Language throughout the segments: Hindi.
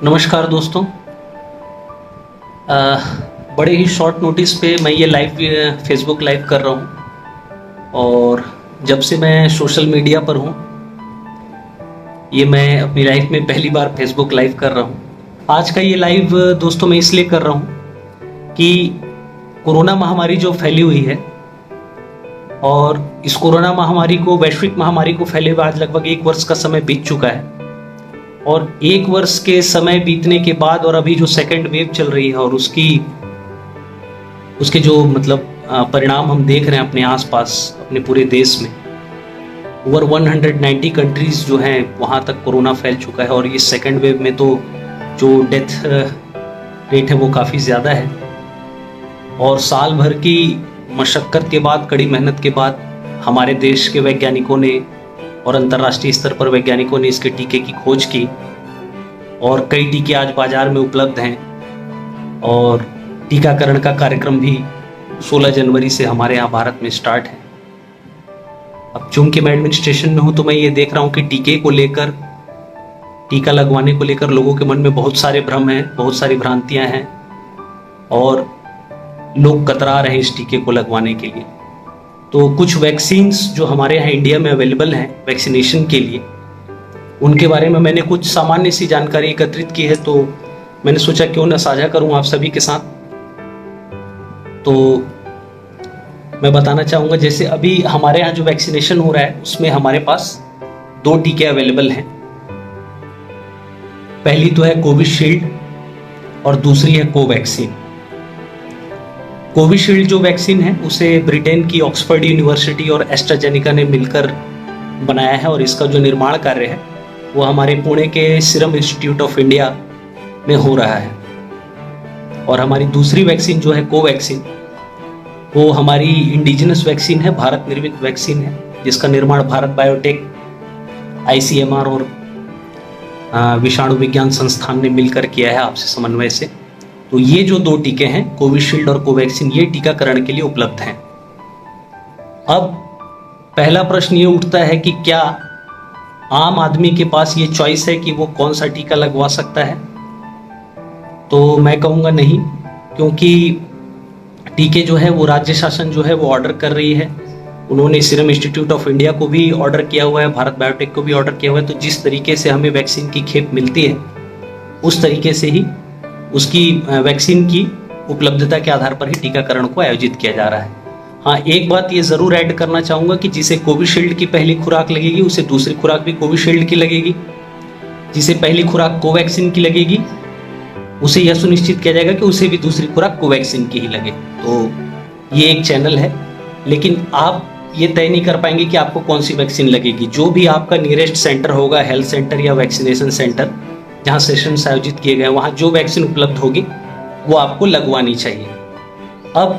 नमस्कार दोस्तों। बड़े ही शॉर्ट नोटिस पे मैं ये लाइव फेसबुक लाइव कर रहा हूँ और जब से मैं सोशल मीडिया पर हूँ ये मैं अपनी लाइफ में पहली बार फेसबुक लाइव कर रहा हूँ। आज का ये लाइव दोस्तों मैं इसलिए कर रहा हूँ कि कोरोना महामारी जो फैली हुई है और इस कोरोना महामारी को वैश्विक महामारी को फैले हुए आज लगभग 1 वर्ष का समय बीत चुका है और 1 वर्ष के समय बीतने के बाद और अभी जो सेकेंड वेव चल रही है और उसके जो परिणाम हम देख रहे हैं अपने आसपास अपने पूरे देश में। ओवर 190 कंट्रीज जो हैं वहाँ तक कोरोना फैल चुका है और ये सेकेंड वेव में तो जो डेथ रेट है वो काफ़ी ज़्यादा है और साल भर की मशक्क़त के बाद, कड़ी मेहनत के बाद हमारे देश के वैज्ञानिकों ने और अंतर्राष्ट्रीय स्तर पर वैज्ञानिकों ने इसके टीके की खोज की और कई टीके आज बाजार में उपलब्ध हैं और टीकाकरण का कार्यक्रम भी 16 जनवरी से हमारे यहाँ भारत में स्टार्ट है। अब चूंकि मैं एडमिनिस्ट्रेशन में हूँ तो मैं ये देख रहा हूँ कि टीका लगवाने को लेकर लोगों के मन में बहुत सारे भ्रम हैं, बहुत सारी भ्रांतियाँ हैं और लोग कतरा रहे हैं इस टीके को लगवाने के लिए। तो कुछ वैक्सीन्स जो हमारे यहाँ इंडिया में अवेलेबल हैं वैक्सीनेशन के लिए, उनके बारे में मैंने कुछ सामान्य सी जानकारी एकत्रित की है तो मैंने सोचा क्यों ना साझा करूं आप सभी के साथ। तो मैं बताना चाहूँगा, जैसे अभी हमारे यहाँ जो वैक्सीनेशन हो रहा है उसमें हमारे पास 2 टीके अवेलेबल हैं। पहली तो है कोविशील्ड और दूसरी है कोवैक्सीन। कोविशील्ड जो वैक्सीन है उसे ब्रिटेन की ऑक्सफोर्ड यूनिवर्सिटी और एस्ट्राजेनेका ने मिलकर बनाया है और इसका जो निर्माण कार्य है वो हमारे पुणे के सीरम इंस्टीट्यूट ऑफ इंडिया में हो रहा है। और हमारी दूसरी वैक्सीन जो है कोवैक्सीन, वो हमारी इंडिजिनस वैक्सीन है, भारत निर्मित वैक्सीन है, जिसका निर्माण भारत बायोटेक, ICMR और विषाणु विज्ञान संस्थान ने मिलकर किया है आपसे समन्वय से। तो ये जो 2 टीके हैं कोविशील्ड और कोवैक्सीन, ये टीकाकरण के लिए उपलब्ध हैं। अब पहला प्रश्न ये उठता है कि क्या आम आदमी के पास ये चॉइस है कि वो कौन सा टीका लगवा सकता है? तो मैं कहूँगा नहीं, क्योंकि टीके जो है वो राज्य शासन जो है वो ऑर्डर कर रही है। उन्होंने सीरम इंस्टीट्यूट ऑफ इंडिया को भी ऑर्डर किया हुआ है, भारत बायोटेक को भी ऑर्डर किया हुआ है। तो जिस तरीके से हमें वैक्सीन की खेप मिलती है उस तरीके से ही उसकी वैक्सीन की उपलब्धता के आधार पर ही टीकाकरण को आयोजित किया जा रहा है। हाँ, एक बात ये ज़रूर ऐड करना चाहूँगा कि जिसे कोविशील्ड की पहली खुराक लगेगी उसे दूसरी खुराक भी कोविशील्ड की लगेगी, जिसे पहली खुराक कोवैक्सीन की लगेगी उसे यह सुनिश्चित किया जाएगा कि उसे भी दूसरी खुराक कोवैक्सीन की ही लगे। तो ये एक चैनल है, लेकिन आप ये तय नहीं कर पाएंगे कि आपको कौन सी वैक्सीन लगेगी। जो भी आपका नियरेस्ट सेंटर होगा, हेल्थ सेंटर या वैक्सीनेशन सेंटर जहाँ सेशंस आयोजित किए गए, वहाँ जो वैक्सीन उपलब्ध होगी वो आपको लगवानी चाहिए। अब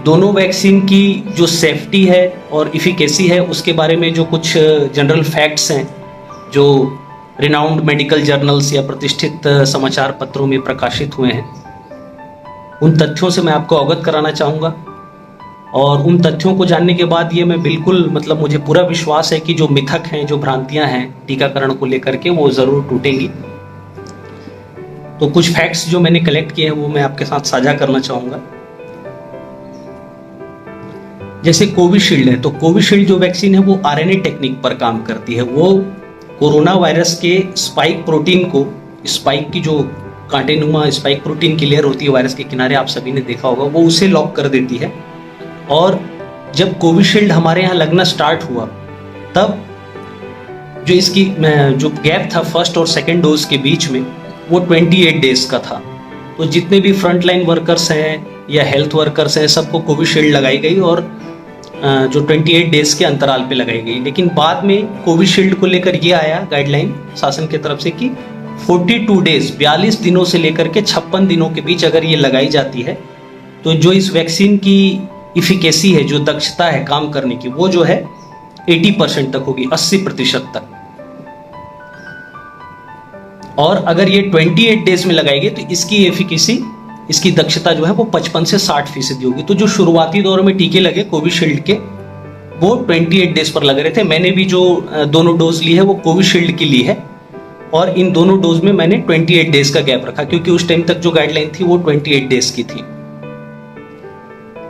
दोनों वैक्सीन की जो सेफ्टी है और इफिकेसी है उसके बारे में जो कुछ जनरल फैक्ट्स हैं जो रिनाउंड मेडिकल जर्नल्स या प्रतिष्ठित समाचार पत्रों में प्रकाशित हुए हैं, उन तथ्यों से मैं आपको अवगत कराना चाहूँगा। और उन तथ्यों को जानने के बाद ये मैं बिल्कुल मुझे पूरा विश्वास है कि जो मिथक हैं, जो भ्रांतियाँ हैं टीकाकरण को लेकर के, वो ज़रूर टूटेंगी। तो कुछ फैक्ट्स जो मैंने कलेक्ट किए हैं वो मैं आपके साथ साझा करना चाहूँगा। जैसे कोविशील्ड है, तो कोविशील्ड जो वैक्सीन है वो RNA टेक्निक पर काम करती है। वो कोरोना वायरस के स्पाइक प्रोटीन को, स्पाइक की जो कांटेनुमा स्पाइक प्रोटीन की लेयर होती है वायरस के किनारे, आप सभी ने देखा होगा, वो उसे लॉक कर देती है। और जब कोविशील्ड हमारे यहाँ लगना स्टार्ट हुआ तब जो इसकी जो गैप था फर्स्ट और सेकेंड डोज के बीच में वो 28 डेज का था। तो जितने भी फ्रंटलाइन वर्कर्स हैं या हेल्थ वर्कर्स हैं सबको कोविशील्ड लगाई गई और जो 28 डेज के अंतराल पे लगाई गई। लेकिन बाद में कोविशील्ड को लेकर ये आया गाइडलाइन शासन की तरफ से कि 42 डेज 42 दिनों से लेकर के 56 दिनों के बीच अगर ये लगाई जाती है तो जो इस वैक्सीन की इफिकेसी है, जो दक्षता है काम करने की, वो जो है 80% तक होगी, 80% तक। और अगर ये 28 डेज में लगाई गई तो इसकी एफिकेसी, इसकी दक्षता जो है वो 55 से 60% होगी। तो जो शुरुआती दौर में टीके लगे कोविशील्ड के वो 28 डेज पर लग रहे थे। मैंने भी जो दोनों डोज ली है वो कोविशील्ड की ली है और इन दोनों डोज में मैंने 28 डेज का गैप रखा, क्योंकि उस टाइम तक जो गाइडलाइन थी वो 28 डेज की थी।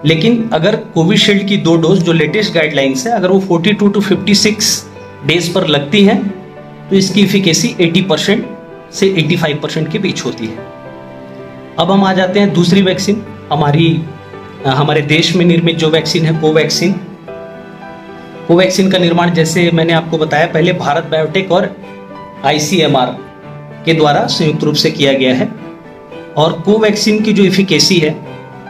लेकिन अगर कोविशील्ड की 2 डोज जो लेटेस्ट गाइडलाइंस है, अगर वो 42 टू 56 डेज पर लगती हैं तो इसकी इफिकेसी 80% से 85% के बीच होती है। अब हम आ जाते हैं दूसरी वैक्सीन, हमारे देश में निर्मित जो वैक्सीन है कोवैक्सीन। कोवैक्सीन का निर्माण जैसे मैंने आपको बताया पहले भारत बायोटेक और ICMR के द्वारा संयुक्त रूप से किया गया है। और कोवैक्सीन की जो इफिकेसी है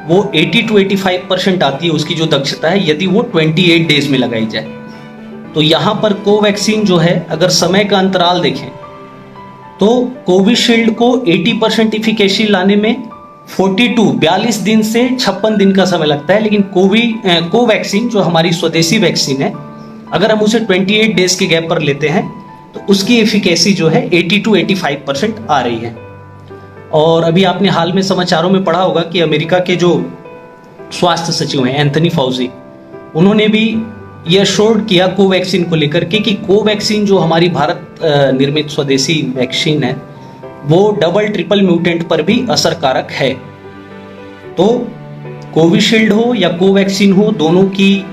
वो 80 टू 85% आती है, उसकी जो दक्षता है, यदि वो 28 डेज में लगाई जाए। तो यहाँ पर कोवैक्सीन जो है, अगर समय का अंतराल देखें तो कोविशील्ड को 80% इफिकेसी लाने में 42 दिन से 56 दिन का समय लगता है, लेकिन कोवैक्सीन जो हमारी स्वदेशी वैक्सीन है, अगर हम उसे 28 डेज के गैप पर लेते हैं तो उसकी एफिकेसी जो है 80 टू 85% आ रही है। और अभी आपने हाल में समाचारों में पढ़ा होगा कि अमेरिका के जो स्वास्थ्य सचिव हैं एंथनी फाउजी, उन्होंने भी यह एश्योर्ड किया कोवैक्सीन को लेकर के कि कोवैक्सीन जो हमारी भारत निर्मित स्वदेशी वैक्सीन है वो डबल ट्रिपल म्यूटेंट पर भी असरकारक है। तो कोविशील्ड हो या कोवैक्सीन हो, दोनों की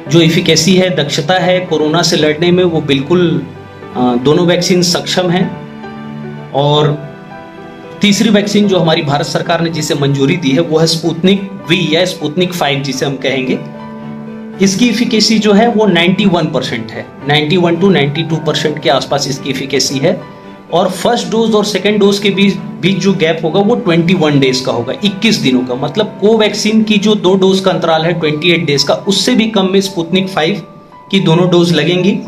जो इफिकेसी है, दक्षता है कोरोना से लड़ने में, वो बिल्कुल दोनों वैक्सीन सक्षम हैं। और तीसरी वैक्सीन जो हमारी भारत सरकार ने जिसे मंजूरी दी है वो है स्पुतनिक V या स्पुतनिक 5 जिसे हम कहेंगे। इसकी इफिकेसी जो है वो 91% है, 91 टू 92% के आसपास इसकी इफिकेसी है। और फर्स्ट डोज और सेकेंड डोज के बीच जो गैप होगा वो 21 डेज का होगा, 21 दिनों का। मतलब कोवैक्सीन की जो 2 डोज का अंतराल है 28 डेज का, उससे भी कम में स्पुतनिक 5 की दोनों डोज लगेंगी।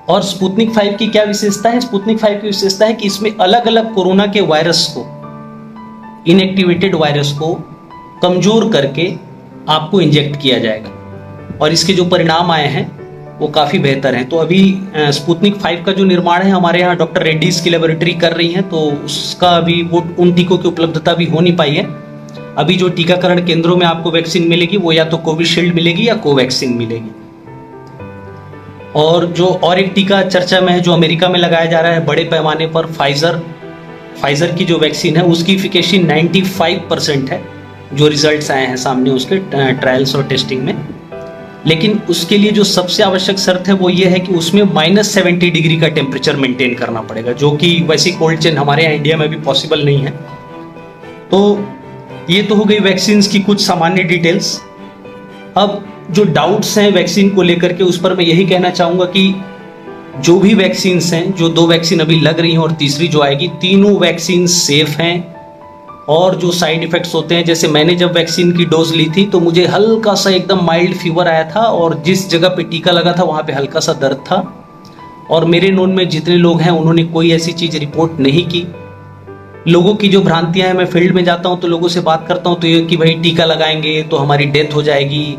और स्पुतनिक 5 की क्या विशेषता है? स्पुतनिक 5 की विशेषता है कि इसमें अलग अलग कोरोना के वायरस को, इनएक्टिवेटेड वायरस को कमजोर करके आपको इंजेक्ट किया जाएगा। और इसके जो परिणाम आए हैं वो काफ़ी बेहतर हैं। तो अभी स्पुतनिक 5 का जो निर्माण है हमारे यहाँ डॉक्टर रेड्डीज की लेबोरेटरी कर रही है, तो उसका अभी वो उन टीकों की उपलब्धता भी हो नहीं पाई है। अभी जो टीकाकरण केंद्रों में आपको वैक्सीन मिलेगी वो या तो कोविशील्ड मिलेगी या कोवैक्सीन मिलेगी। और जो और एक टीका चर्चा में है जो अमेरिका में लगाया जा रहा है बड़े पैमाने पर, फाइजर की जो वैक्सीन है उसकी इफिकेसी 95% है, जो रिजल्ट्स आए हैं सामने उसके ट्रायल्स और टेस्टिंग में। लेकिन उसके लिए जो सबसे आवश्यक शर्त है वो ये है कि उसमें -70 डिग्री का टेम्परेचर मेंटेन करना पड़ेगा, जो कि वैसी कोल्ड चेन हमारे यहाँ इंडिया में भी पॉसिबल नहीं है। तो ये तो हो गई वैक्सीन की कुछ सामान्य डिटेल्स। अब जो डाउट्स हैं वैक्सीन को लेकर के, उस पर मैं यही कहना चाहूँगा कि जो भी वैक्सीन हैं, जो 2 वैक्सीन अभी लग रही हैं और तीसरी जो आएगी, तीनों वैक्सीन सेफ हैं। और जो साइड इफ़ेक्ट्स होते हैं, जैसे मैंने जब वैक्सीन की डोज ली थी तो मुझे हल्का सा एकदम माइल्ड फीवर आया था, और जिस जगह पे टीका लगा था वहाँ पे हल्का सा दर्द था। और मेरे नोन में जितने लोग हैं उन्होंने कोई ऐसी चीज़ रिपोर्ट नहीं की। लोगों की जो भ्रांतियाँ हैं, मैं फील्ड में जाता हूँ तो लोगों से बात करता हूँ तो ये कि भाई टीका लगाएंगे तो हमारी डेथ हो जाएगी,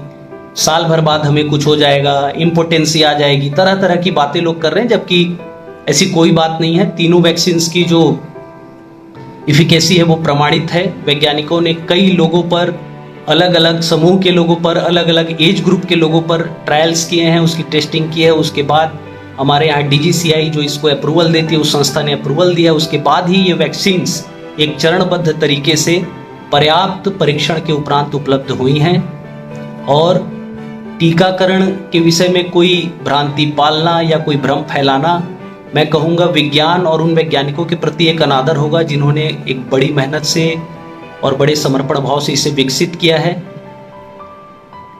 साल भर बाद हमें कुछ हो जाएगा, इम्पोटेंसी आ जाएगी, तरह तरह की बातें लोग कर रहे हैं, जबकि ऐसी कोई बात नहीं है। तीनों वैक्सीन की जो इफिकेसी है वो प्रमाणित है। वैज्ञानिकों ने कई लोगों पर, अलग अलग समूह के लोगों पर, अलग अलग एज ग्रुप के लोगों पर ट्रायल्स किए हैं, उसकी टेस्टिंग की है। उसके बाद हमारे यहाँ DGCI जो इसको अप्रूवल देती है, उस संस्था ने अप्रूवल दिया। उसके बाद ही ये वैक्सीन्स एक चरणबद्ध तरीके से पर्याप्त परीक्षण के उपरांत उपलब्ध हुई हैं। और टीकाकरण के विषय में कोई भ्रांति पालना या कोई भ्रम फैलाना, मैं कहूँगा विज्ञान और उन वैज्ञानिकों के प्रति एक अनादर होगा जिन्होंने एक बड़ी मेहनत से और बड़े समर्पण भाव से इसे विकसित किया है।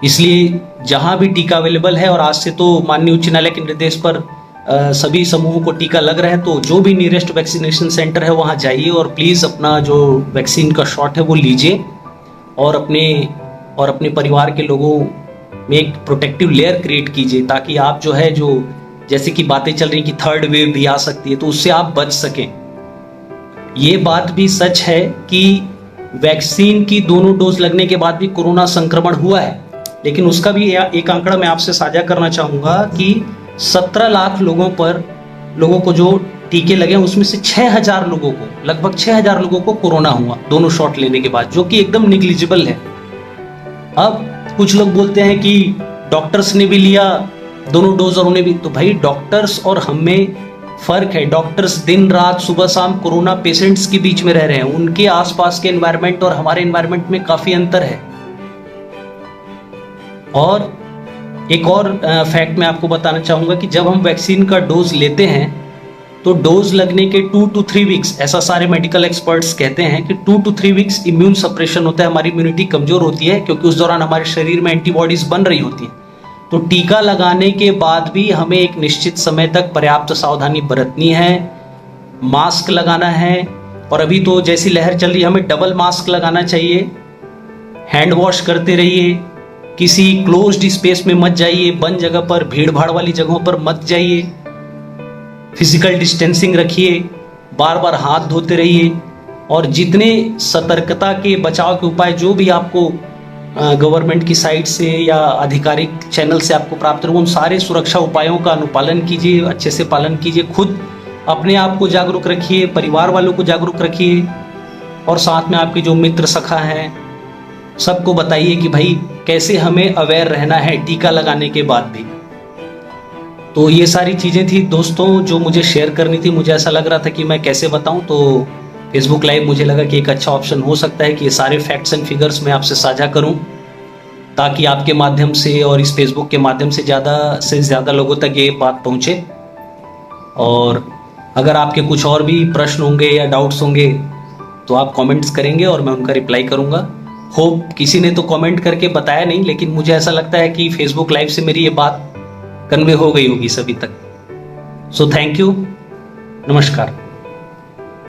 इसलिए जहाँ भी टीका अवेलेबल है, और आज से तो माननीय उच्च न्यायालय के निर्देश पर सभी समूहों को टीका लग रहा है, तो जो भी नियरेस्ट वैक्सीनेशन सेंटर है वहाँ जाइए और प्लीज़ अपना जो वैक्सीन का शॉट है वो लीजिए। और अपने परिवार के लोगों में एक प्रोटेक्टिव लेयर क्रिएट कीजिए, ताकि आप जो है, जो जैसे कि बातें चल रही कि 3rd वेव भी आ सकती है, तो उससे आप बच सकें। ये बात भी सच है कि वैक्सीन की दोनों डोज लगने के बाद भी कोरोना संक्रमण हुआ है, लेकिन उसका भी एक आंकड़ा मैं आपसे साझा करना चाहूँगा कि 17 लाख लोगों को जो टीके लगे उसमें से 6,000 लोगों को, लगभग 6,000 लोगों को कोरोना हुआ दोनों शॉट लेने के बाद, जो कि एकदम निग्लिजिबल है। अब कुछ लोग बोलते हैं कि डॉक्टर्स ने भी लिया दोनों डोज और उन्हें भी, तो भाई डॉक्टर्स और हम में फर्क है। डॉक्टर्स दिन रात सुबह शाम कोरोना पेशेंट्स के बीच में रह रहे हैं, उनके आसपास के एनवायरनमेंट और हमारे एनवायरनमेंट में काफी अंतर है। और एक और फैक्ट मैं आपको बताना चाहूंगा कि जब हम वैक्सीन का डोज लेते हैं तो डोज लगने के 2 to 3 वीक्स, ऐसा सारे मेडिकल एक्सपर्ट्स कहते हैं कि 2 to 3 वीक्स इम्यून सप्रेशन होता है, हमारी इम्यूनिटी कमजोर होती है, क्योंकि उस दौरान हमारे शरीर में एंटीबॉडीज बन रही होती है। तो टीका लगाने के बाद भी हमें एक निश्चित समय तक पर्याप्त सावधानी बरतनी है, मास्क लगाना है, और अभी तो जैसी लहर चल रही है हमें डबल मास्क लगाना चाहिए, हैंड वॉश करते रहिए, किसी क्लोज्ड स्पेस में मत जाइए, बंद जगह पर, भीड़ भाड़ वाली जगहों पर मत जाइए, फिजिकल डिस्टेंसिंग रखिए, बार बार हाथ धोते रहिए, और जितने सतर्कता के बचाव के उपाय जो भी आपको गवर्नमेंट की साइट से या आधिकारिक चैनल से आपको प्राप्त हो, उन सारे सुरक्षा उपायों का अनुपालन कीजिए, अच्छे से पालन कीजिए, खुद अपने आप को जागरूक रखिए, परिवार वालों को जागरूक रखिए, और साथ में आपके जो मित्र सखा हैं सबको बताइए कि भाई कैसे हमें अवेयर रहना है टीका लगाने के बाद भी। तो ये सारी चीज़ें थी दोस्तों जो मुझे शेयर करनी थी। मुझे ऐसा लग रहा था कि मैं कैसे बताऊं, तो फेसबुक लाइव मुझे लगा कि एक अच्छा ऑप्शन हो सकता है कि ये सारे फैक्ट्स एंड फिगर्स मैं आपसे साझा करूं, ताकि आपके माध्यम से और इस फेसबुक के माध्यम से ज़्यादा लोगों तक ये बात पहुंचे। और अगर आपके कुछ और भी प्रश्न होंगे या डाउट्स होंगे तो आप कमेंट्स करेंगे और मैं उनका रिप्लाई करूंगा। होप किसी ने तो कमेंट करके बताया नहीं, लेकिन मुझे ऐसा लगता है कि फेसबुक लाइव से मेरी ये बात कन्वे हो गई होगी सभी तक। सो थैंक यू, नमस्कार।